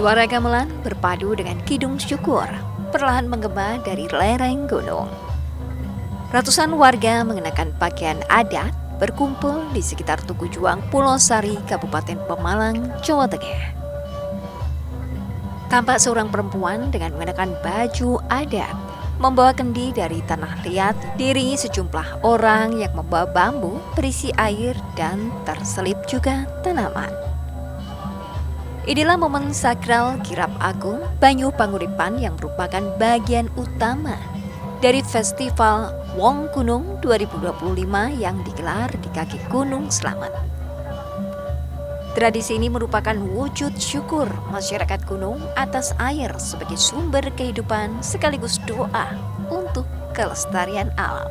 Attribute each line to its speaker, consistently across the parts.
Speaker 1: Suara gamelan berpadu dengan kidung syukur perlahan menggema dari lereng gunung. Ratusan warga mengenakan pakaian adat berkumpul di sekitar Tugu Juang, Pulau Sari, Kabupaten Pemalang, Jawa Tengah. Tampak seorang perempuan dengan mengenakan baju adat membawa kendi dari tanah liat, diiringi sejumlah orang yang membawa bambu berisi air dan terselip juga tanaman. Inilah momen sakral kirap agung Banyu Panguripan yang merupakan bagian utama dari Festival Wong Gunung 2025 yang digelar di kaki Gunung Slamet. Tradisi ini merupakan wujud syukur masyarakat gunung atas air sebagai sumber kehidupan sekaligus doa untuk kelestarian alam.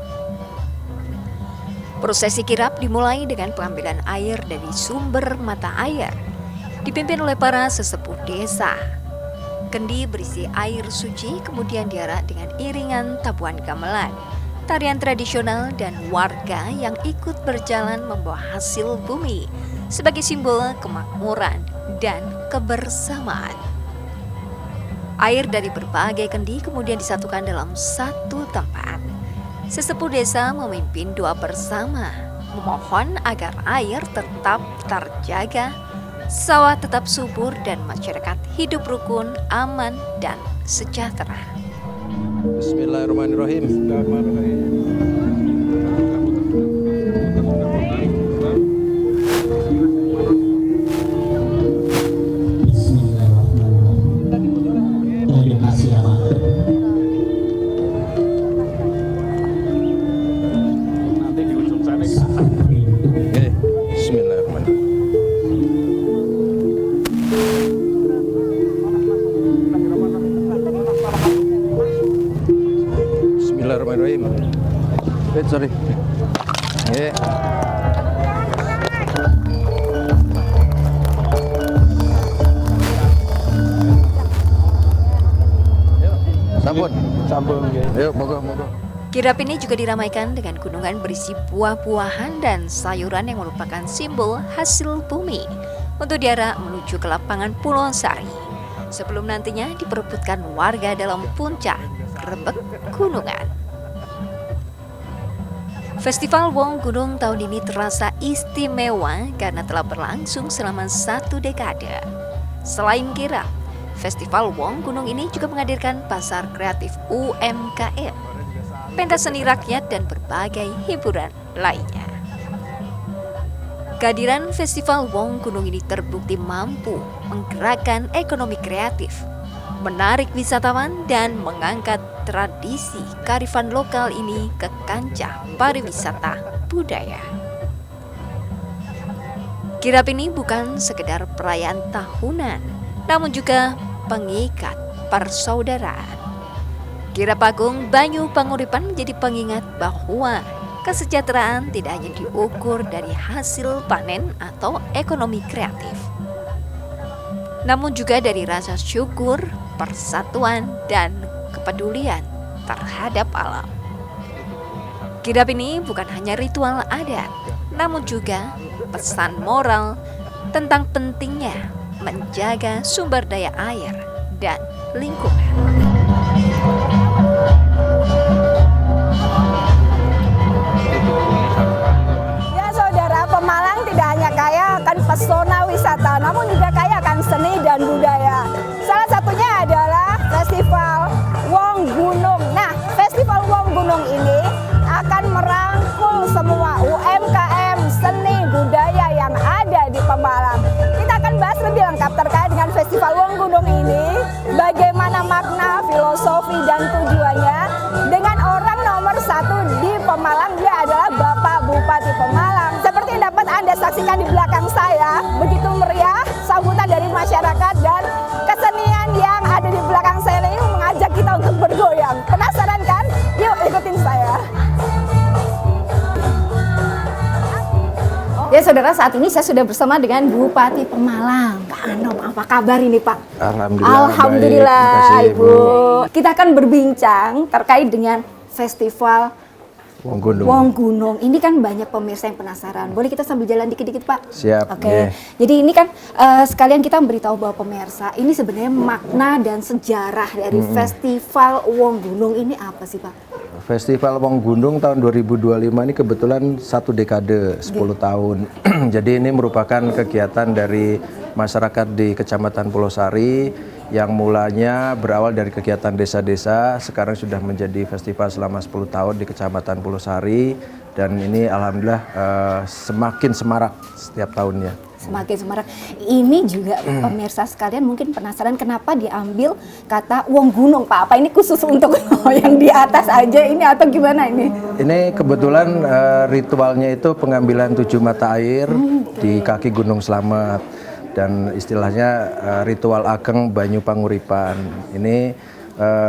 Speaker 1: Prosesi kirap dimulai dengan pengambilan air dari sumber mata air, dipimpin oleh para sesepuh desa. Kendi berisi air suci kemudian diarak dengan iringan tabuhan gamelan, tarian tradisional dan warga yang ikut berjalan membawa hasil bumi sebagai simbol kemakmuran dan kebersamaan. Air dari berbagai kendi kemudian disatukan dalam satu tempat. Sesepuh desa memimpin doa bersama, memohon agar air tetap terjaga, sawah tetap subur dan masyarakat hidup rukun, aman, dan sejahtera.
Speaker 2: Bismillahirrahmanirrahim. Bismillahirrahmanirrahim. Sorry. Sampun. Ayo, moga.
Speaker 1: Kirap ini juga diramaikan dengan gunungan berisi buah-buahan dan sayuran yang merupakan simbol hasil bumi untuk diarak menuju ke lapangan Pulau Sari sebelum nantinya diperebutkan warga dalam puncak Rebek Gunungan. Festival Wong Gunung tahun ini terasa istimewa karena telah berlangsung selama 1 dekade. Selain kirap, Festival Wong Gunung ini juga menghadirkan pasar kreatif UMKM, pentas seni rakyat, dan berbagai hiburan lainnya. Kehadiran Festival Wong Gunung ini terbukti mampu menggerakkan ekonomi kreatif, menarik wisatawan, dan mengangkat tradisi kearifan lokal ini ke kancah pariwisata budaya. Kirap ini bukan sekedar perayaan tahunan, namun juga pengikat persaudaraan. Kirap Agung Banyu Panguripan menjadi pengingat bahwa kesejahteraan tidak hanya diukur dari hasil panen atau ekonomi kreatif, namun juga dari rasa syukur, persatuan, dan kepedulian terhadap alam. Kirap ini bukan hanya ritual adat, namun juga pesan moral tentang pentingnya menjaga sumber daya air dan lingkungan.
Speaker 3: Ya saudara, Pemalang tidak hanya kaya akan pesona wisata, namun juga kaya akan seni dan budaya. Salah satunya adalah Festival Wong Gunung. Nah, Festival Wong Gunung ini akan merangkul semua UMKM seni budaya yang ada di Pemalang. Kita akan bahas lebih lengkap terkait dengan Festival Wong Gunung ini, bagaimana makna, filosofi, dan tujuannya dengan orang nomor 1 di Pemalang. Dia adalah Bapak Bupati Pemalang. Seperti yang dapat Anda saksikan di belakang saya, begitu meriah sambutan dari masyarakat dan kesenian yang ada di belakang saya ini mengajak kita untuk bergoyang. Penasaran kan? Yuk ikutin saya. Ya saudara, saat ini saya sudah bersama dengan Bupati Pemalang, Pak Anom. Apa kabar ini Pak?
Speaker 2: Alhamdulillah.
Speaker 3: Baik. Ibu. Kita akan berbincang terkait dengan Festival
Speaker 2: Wong Gunung.
Speaker 3: Wong Gunung. Ini kan banyak pemirsa yang penasaran. Boleh kita sambil jalan dikit-dikit, Pak?
Speaker 2: Siap.
Speaker 3: Oke.
Speaker 2: Yeah.
Speaker 3: Jadi ini kan sekalian kita memberitahu bahwa pemirsa, ini sebenarnya makna dan sejarah dari Festival Wong Gunung ini apa sih, Pak?
Speaker 2: Festival Wong Gunung tahun 2025 ini kebetulan 1 dekade 10 tahun. Jadi ini merupakan kegiatan dari masyarakat di Kecamatan Pulau Sari yang mulanya berawal dari kegiatan desa-desa, sekarang sudah menjadi festival selama 10 tahun di Kecamatan Pulau Sari, dan ini alhamdulillah semakin semarak setiap tahunnya.
Speaker 3: Semakin semarak. Ini juga pemirsa sekalian mungkin penasaran kenapa diambil kata Wong Gunung, Pak? Apa ini khusus untuk yang di atas aja ini atau gimana ini?
Speaker 2: Ini kebetulan ritualnya itu pengambilan 7 mata air di kaki Gunung Slamet, dan istilahnya ritual ageng Banyu Panguripan. Ini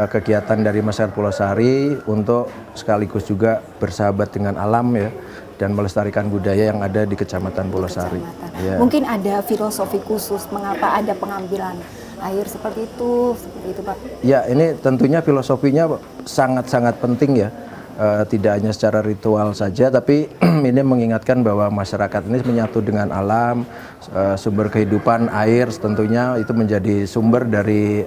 Speaker 2: kegiatan dari masyarakat Pulau Sari untuk sekaligus juga bersahabat dengan alam ya, dan melestarikan budaya yang ada di Kecamatan Pulau Sari. Ya.
Speaker 3: Mungkin ada filosofi khusus mengapa ada pengambilan air seperti itu Pak?
Speaker 2: Ya, ini tentunya filosofinya sangat-sangat penting ya. Tidak hanya secara ritual saja, tapi ini mengingatkan bahwa masyarakat ini menyatu dengan alam, sumber kehidupan air tentunya itu menjadi sumber dari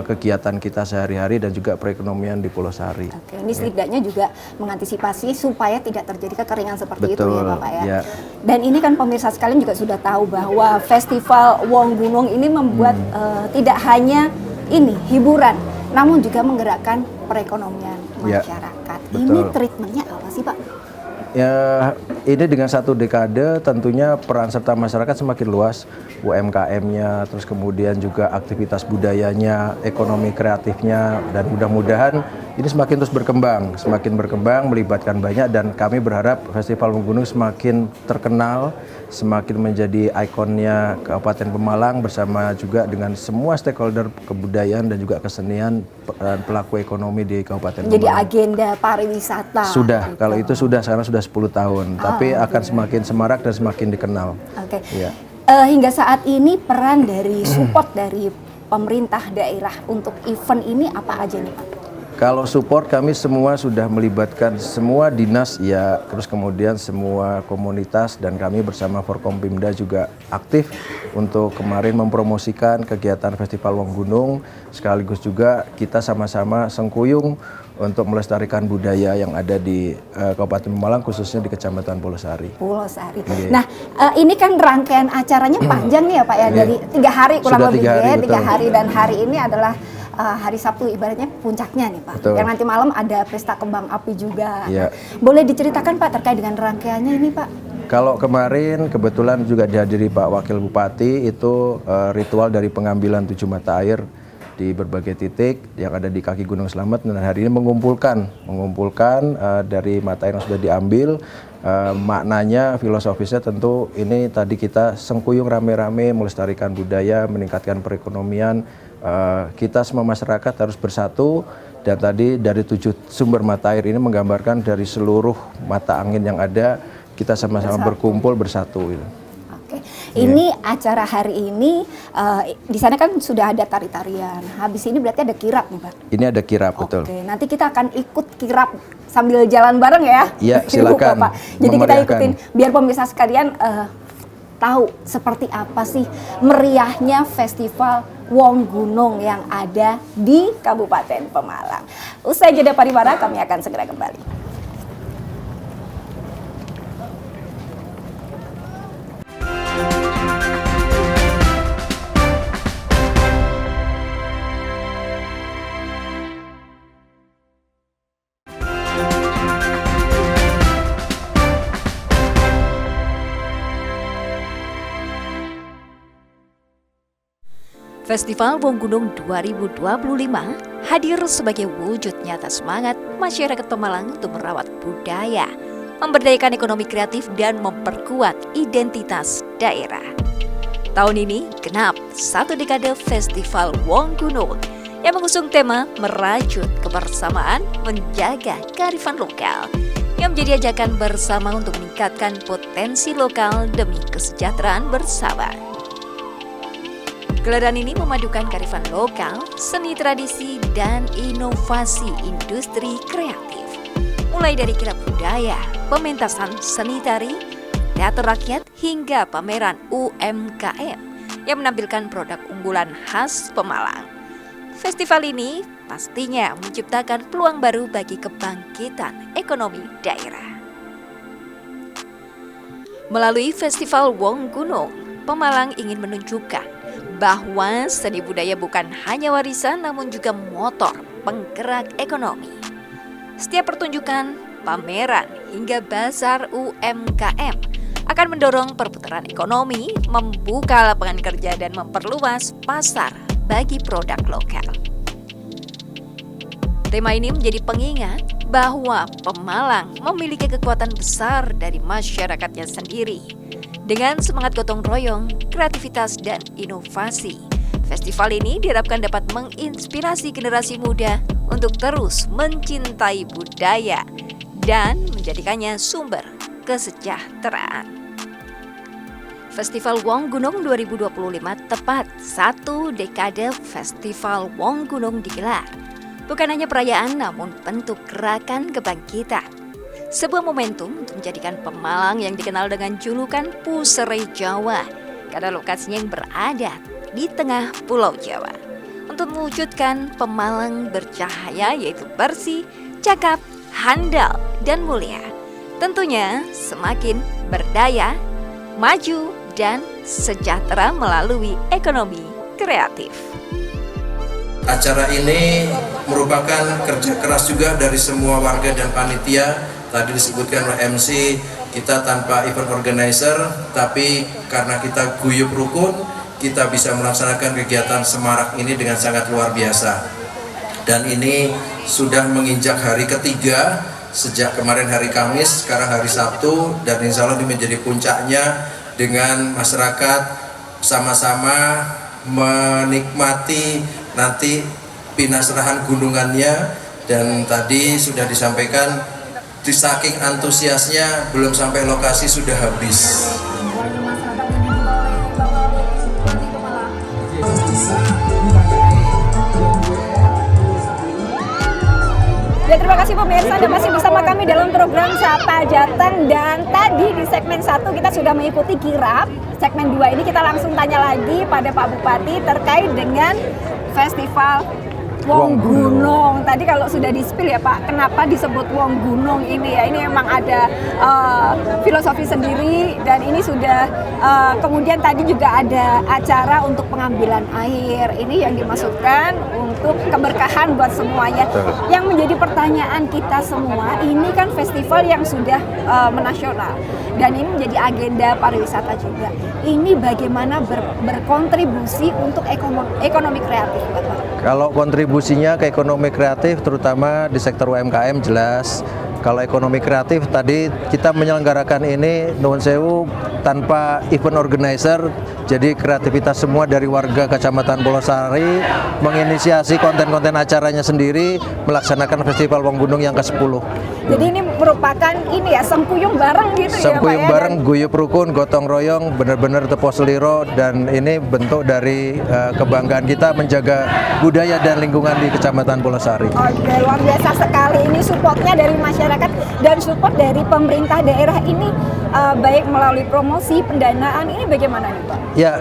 Speaker 2: kegiatan kita sehari-hari dan juga perekonomian di Pulau Sari.
Speaker 3: Oke, ini setidaknya juga mengantisipasi supaya tidak terjadi kekeringan seperti
Speaker 2: Betul,
Speaker 3: itu ya Bapak ya.
Speaker 2: Ya.
Speaker 3: Dan ini kan pemirsa sekalian juga sudah tahu bahwa Festival Wong Gunung ini membuat tidak hanya ini hiburan, namun juga menggerakkan perekonomian masyarakat.
Speaker 2: Betul.
Speaker 3: Ini treatmentnya apa sih Pak?
Speaker 2: Ya, ini dengan 1 dekade tentunya peran serta masyarakat semakin luas, UMKM-nya, terus kemudian juga aktivitas budayanya, ekonomi kreatifnya, dan mudah-mudahan ini semakin terus berkembang, melibatkan banyak, dan kami berharap Festival Wong Gunung semakin terkenal, semakin menjadi ikonnya Kabupaten Pemalang bersama juga dengan semua stakeholder kebudayaan dan juga kesenian dan pelaku ekonomi di Kabupaten Pemalang.
Speaker 3: Jadi agenda pariwisata.
Speaker 2: Sudah,
Speaker 3: gitu.
Speaker 2: kalau itu sekarang sudah 10 tahun, tapi akan semakin semarak dan semakin dikenal.
Speaker 3: Oke.
Speaker 2: Ya.
Speaker 3: Hingga saat ini peran dari support dari pemerintah daerah untuk event ini apa aja nih Pak?
Speaker 2: Kalau support kami semua sudah melibatkan semua dinas ya, terus kemudian semua komunitas, dan kami bersama Forkompimda juga aktif untuk kemarin mempromosikan kegiatan Festival Wong Gunung, sekaligus juga kita sama-sama sengkuyung untuk melestarikan budaya yang ada di Kabupaten Pemalang, khususnya di Kecamatan Pulau Sari.
Speaker 3: Pulau Sari.
Speaker 2: Okay.
Speaker 3: Nah, ini kan rangkaian acaranya panjang nih ya Pak ya, dari 3 hari kurang lebih ya, 3 hari, dan hari ini adalah hari Sabtu, ibaratnya puncaknya nih Pak.
Speaker 2: Betul.
Speaker 3: Yang nanti malam ada pesta kembang api juga.
Speaker 2: Ya.
Speaker 3: Boleh diceritakan Pak terkait dengan rangkaiannya ini Pak?
Speaker 2: Kalau kemarin kebetulan juga dihadiri Pak Wakil Bupati, itu ritual dari pengambilan 7 mata air di berbagai titik yang ada di kaki Gunung Slamet, dan hari ini mengumpulkan dari mata air yang sudah diambil. Maknanya, filosofisnya tentu ini tadi kita sengkuyung rame-rame melestarikan budaya, meningkatkan perekonomian. Kita semua masyarakat harus bersatu, dan tadi dari 7 sumber mata air ini menggambarkan dari seluruh mata angin yang ada, kita sama-sama berkumpul bersatu gitu.
Speaker 3: Ini acara hari ini di sana kan sudah ada tari-tarian. Habis ini berarti ada kirap nih Pak.
Speaker 2: Ini ada kirap, betul.
Speaker 3: Oke, nanti kita akan ikut kirap sambil jalan bareng ya.
Speaker 2: Iya, silakan.
Speaker 3: Pak. Jadi kita ikutin biar pemirsa sekalian tahu seperti apa sih meriahnya Festival Wong Gunung yang ada di Kabupaten Pemalang. Usai jeda pariwara, kami akan segera kembali.
Speaker 1: Festival Wong Gunung 2025 hadir sebagai wujud nyata semangat masyarakat Pemalang untuk merawat budaya, memberdayakan ekonomi kreatif, dan memperkuat identitas daerah. Tahun ini genap 1 dekade Festival Wong Gunung yang mengusung tema merajut kebersamaan, menjaga kearifan lokal, yang menjadi ajakan bersama untuk meningkatkan potensi lokal demi kesejahteraan bersama. Gelaran ini memadukan kearifan lokal, seni tradisi, dan inovasi industri kreatif. mulai dari kirab budaya, pementasan seni tari, teater rakyat, hingga pameran UMKM yang menampilkan produk unggulan khas Pemalang. Festival ini pastinya menciptakan peluang baru bagi kebangkitan ekonomi daerah. Melalui Festival Wong Gunung, Pemalang ingin menunjukkan bahwa seni budaya bukan hanya warisan namun juga motor penggerak ekonomi. Setiap pertunjukan, pameran, hingga bazar UMKM akan mendorong perputaran ekonomi, membuka lapangan kerja dan memperluas pasar bagi produk lokal. Tema ini menjadi pengingat bahwa Pemalang memiliki kekuatan besar dari masyarakatnya sendiri. Dengan semangat gotong royong, kreativitas, dan inovasi, festival ini diharapkan dapat menginspirasi generasi muda untuk terus mencintai budaya dan menjadikannya sumber kesejahteraan. Festival Wong Gunung 2025 tepat 1 dekade Festival Wong Gunung digelar. Bukan hanya perayaan namun bentuk gerakan kebangkitan. Sebuah momentum untuk menjadikan Pemalang yang dikenal dengan julukan Puseri Jawa karena lokasinya yang berada di tengah Pulau Jawa. Untuk mewujudkan Pemalang bercahaya yaitu bersih, cakap, handal, dan mulia. Tentunya semakin berdaya, maju, dan sejahtera melalui ekonomi kreatif.
Speaker 2: Acara ini merupakan kerja keras juga dari semua warga dan panitia. Tadi disebutkan oleh MC, kita tanpa event organizer, tapi karena kita guyup rukun, kita bisa melaksanakan kegiatan semarak ini dengan sangat luar biasa. Dan ini sudah menginjak hari ketiga, sejak kemarin hari Kamis, sekarang hari Sabtu, dan insya Allah ini menjadi puncaknya dengan masyarakat sama-sama menikmati nanti pinasrahan gunungannya. Dan tadi sudah disampaikan, di saking antusiasnya belum sampai lokasi sudah habis.
Speaker 3: Ya, terima kasih pemirsa, Anda masih bersama kami dalam program Sapa Jateng. Dan tadi di segmen 1 kita sudah mengikuti kirab. Segmen 2 ini kita langsung tanya lagi pada Pak Bupati terkait dengan Festival Wong Gunung. Tadi kalau sudah di-spill ya Pak, kenapa disebut Wong Gunung ini ya? Ini memang ada filosofi sendiri dan ini sudah kemudian tadi juga ada acara untuk pengambilan air. Ini yang dimaksudkan untuk keberkahan buat semuanya. Yang menjadi pertanyaan kita semua, ini kan festival yang sudah menasional dan ini menjadi agenda pariwisata juga. Ini bagaimana berkontribusi untuk ekonomi kreatif Bapak?
Speaker 2: Kalau kontribusinya ke ekonomi kreatif terutama di sektor UMKM jelas. Kalau ekonomi kreatif tadi kita menyelenggarakan ini nuwun sewu tanpa event organizer, jadi kreativitas semua dari warga Kecamatan Polosari menginisiasi konten-konten acaranya sendiri melaksanakan Festival Wong Gunung yang ke-10.
Speaker 3: Jadi ini merupakan ini ya sempuyung bareng gitu ya Pak ya.
Speaker 2: Sempuyung bareng, guyup rukun, gotong royong, benar-benar tepo seliro, dan ini bentuk dari kebanggaan kita menjaga budaya dan lingkungan di Kecamatan Polosari.
Speaker 3: Oke, luar biasa sekali ini supportnya dari masyarakat dan support dari pemerintah daerah ini baik melalui promosi, pendanaan, ini bagaimana nih Pak?
Speaker 2: Ya,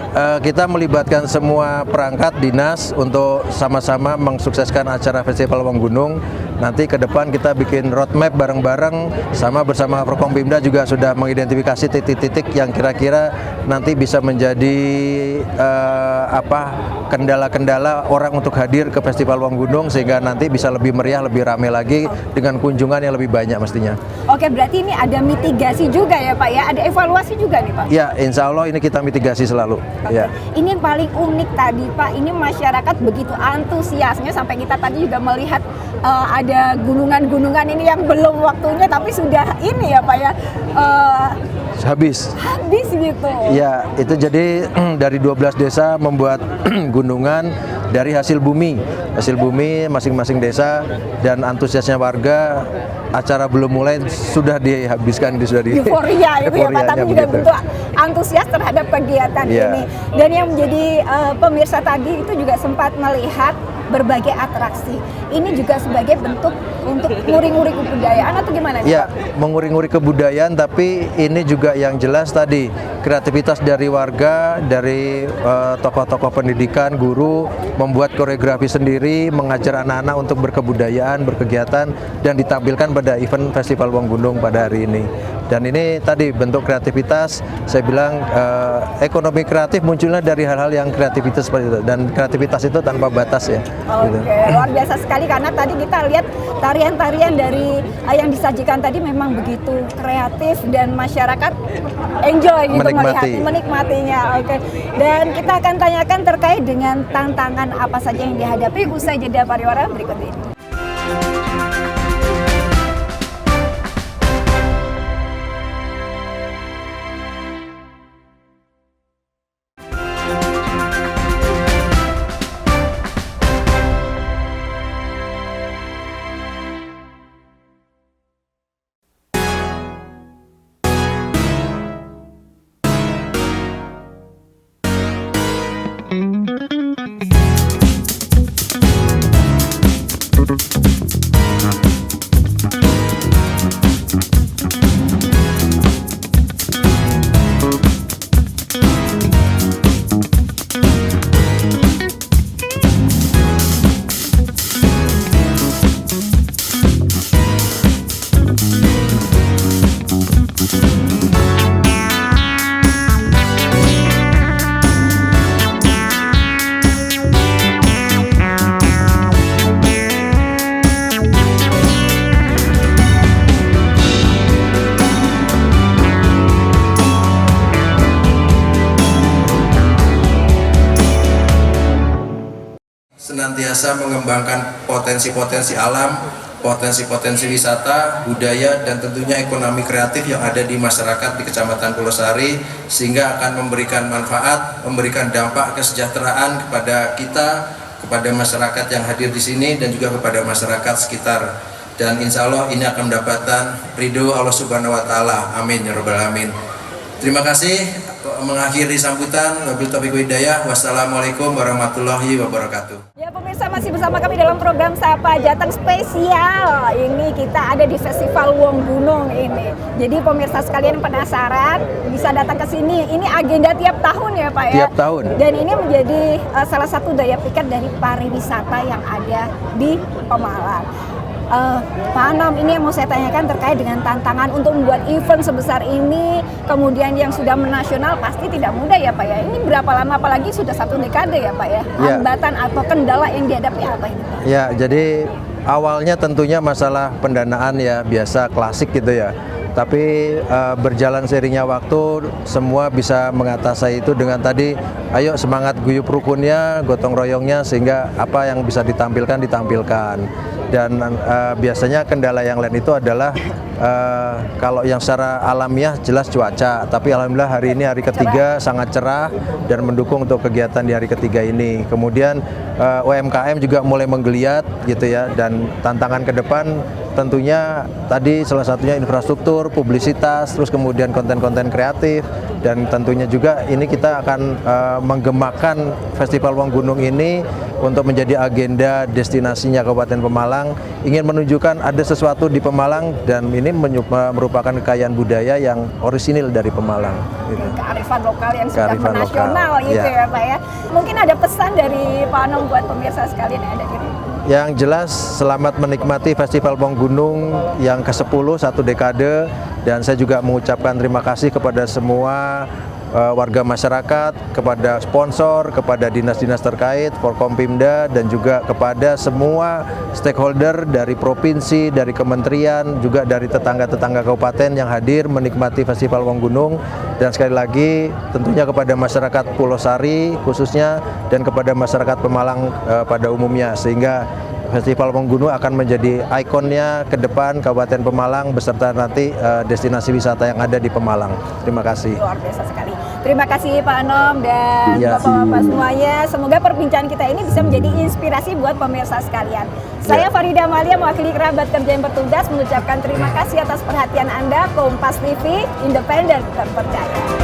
Speaker 2: kita melibatkan semua perangkat dinas untuk sama-sama mensukseskan acara Festival Wong Gunung. Nanti ke depan kita bikin roadmap bareng-bareng, bersama Forkompimda juga sudah mengidentifikasi titik-titik yang kira-kira nanti bisa menjadi kendala-kendala orang untuk hadir ke Festival Wong Gunung sehingga nanti bisa lebih meriah, lebih ramai lagi dengan kunjungan yang lebih banyak mestinya.
Speaker 3: Oke, berarti ini ada mitigasi juga ya Pak ya, ada evaluasi juga nih Pak?
Speaker 2: Ya, insya Allah ini kita mitigasi selalu.
Speaker 3: Oke.
Speaker 2: Ya.
Speaker 3: Ini yang paling unik tadi Pak, ini masyarakat begitu antusiasnya sampai kita tadi juga melihat ada gunungan-gunungan ini yang belum waktunya tapi sudah ini ya Pak ya.
Speaker 2: Habis
Speaker 3: gitu.
Speaker 2: Ya, itu jadi dari 12 desa membuat gunungan dari hasil bumi masing-masing desa, dan antusiasnya warga. Acara belum mulai sudah dihabiskan, sudah di
Speaker 3: euforia itu ya Pak, tapi juga bentuk antusias terhadap kegiatan ini. Dan yang menjadi pemirsa tadi itu juga sempat melihat berbagai atraksi. Ini juga sebagai bentuk untuk nguri-nguri kebudayaan atau gimana?
Speaker 2: Ya, menguri-nguri kebudayaan, tapi ini juga yang jelas tadi kreativitas dari warga, dari tokoh-tokoh pendidikan, guru membuat koreografi sendiri, mengajar anak-anak untuk berkebudayaan, berkegiatan, dan ditampilkan pada event Festival Wong Gunung pada hari ini. Dan ini tadi bentuk kreativitas, saya bilang ekonomi kreatif munculnya dari hal-hal yang kreativitas seperti itu, dan kreativitas itu tanpa batas ya.
Speaker 3: Oke, luar biasa sekali karena tadi kita lihat tarian-tarian dari yang disajikan tadi memang begitu kreatif dan masyarakat enjoy gitu menikmatinya. Oke. Dan kita akan tanyakan terkait dengan tantangan apa saja yang dihadapi usai jeda pariwara berikut ini.
Speaker 2: Senantiasa mengembangkan potensi-potensi alam, potensi-potensi wisata, budaya, dan tentunya ekonomi kreatif yang ada di masyarakat di Kecamatan Pulau Sari, sehingga akan memberikan manfaat, memberikan dampak kesejahteraan kepada kita, kepada masyarakat yang hadir di sini, dan juga kepada masyarakat sekitar. Dan insya Allah ini akan mendapatkan ridho Allah Subhanahu Wa Taala. Amin ya Rabbal Alamin. Terima kasih. Mengakhiri sambutan, wabillahi taufiq wal hidayah. Wassalamualaikum warahmatullahi wabarakatuh.
Speaker 3: Ya pemirsa, masih bersama kami dalam program Sapa Jateng spesial. Ini kita ada di Festival Wong Gunung ini. Jadi pemirsa sekalian penasaran bisa datang ke sini. Ini agenda tiap tahun ya Pak ya?
Speaker 2: Tiap tahun.
Speaker 3: Dan ini menjadi salah satu daya pikat dari pariwisata yang ada di Pemalang. Pak Anam, ini yang mau saya tanyakan terkait dengan tantangan untuk membuat event sebesar ini, kemudian yang sudah menasional pasti tidak mudah ya Pak ya. Ini berapa lama, apalagi sudah 1 dekade ya Pak ya? Hambatan atau kendala yang dihadapi apa ini Pak?
Speaker 2: Ya, jadi awalnya tentunya masalah pendanaan ya, biasa klasik gitu ya. Tapi berjalan seiringnya waktu semua bisa mengatasi itu dengan tadi ayo semangat guyup rukunnya, gotong royongnya, sehingga apa yang bisa ditampilkan. Dan biasanya kendala yang lain itu adalah kalau yang secara alamiah jelas cuaca, tapi alhamdulillah hari ini hari ketiga sangat cerah dan mendukung untuk kegiatan di hari ketiga ini. Kemudian UMKM juga mulai menggeliat gitu ya, dan tantangan ke depan tentunya tadi salah satunya infrastruktur, publisitas, terus kemudian konten-konten kreatif, dan tentunya juga ini kita akan menggemakan Festival Wong Gunung ini untuk menjadi agenda destinasinya Kabupaten Pemalang, ingin menunjukkan ada sesuatu di Pemalang dan ini merupakan kekayaan budaya yang orisinil dari Pemalang. Gitu.
Speaker 3: Kearifan lokal yang sudah menasional gitu ya Pak ya. Mungkin ada pesan dari Pak Anam buat pemirsa sekalian yang ada di sini.
Speaker 2: Yang jelas selamat menikmati Festival Wong Gunung yang ke-10 1 dekade, dan saya juga mengucapkan terima kasih kepada semua warga masyarakat, kepada sponsor, kepada dinas-dinas terkait, Forkompimda, dan juga kepada semua stakeholder dari provinsi, dari kementerian, juga dari tetangga-tetangga kabupaten yang hadir menikmati Festival Wong Gunung. Dan sekali lagi tentunya kepada masyarakat Pulau Sari khususnya dan kepada masyarakat Pemalang pada umumnya, sehingga Festival Wong Gunung akan menjadi ikonnya ke depan Kabupaten Pemalang beserta nanti destinasi wisata yang ada di Pemalang. Terima kasih.
Speaker 3: Luar biasa sekali. Terima kasih Pak Anom dan Bapak-Bapak semuanya. Semoga perbincangan kita ini bisa menjadi inspirasi buat pemirsa sekalian. Saya Farida Amalia mewakili kerabat kerja yang bertugas mengucapkan terima kasih atas perhatian Anda. Kompas TV, independen, terpercaya.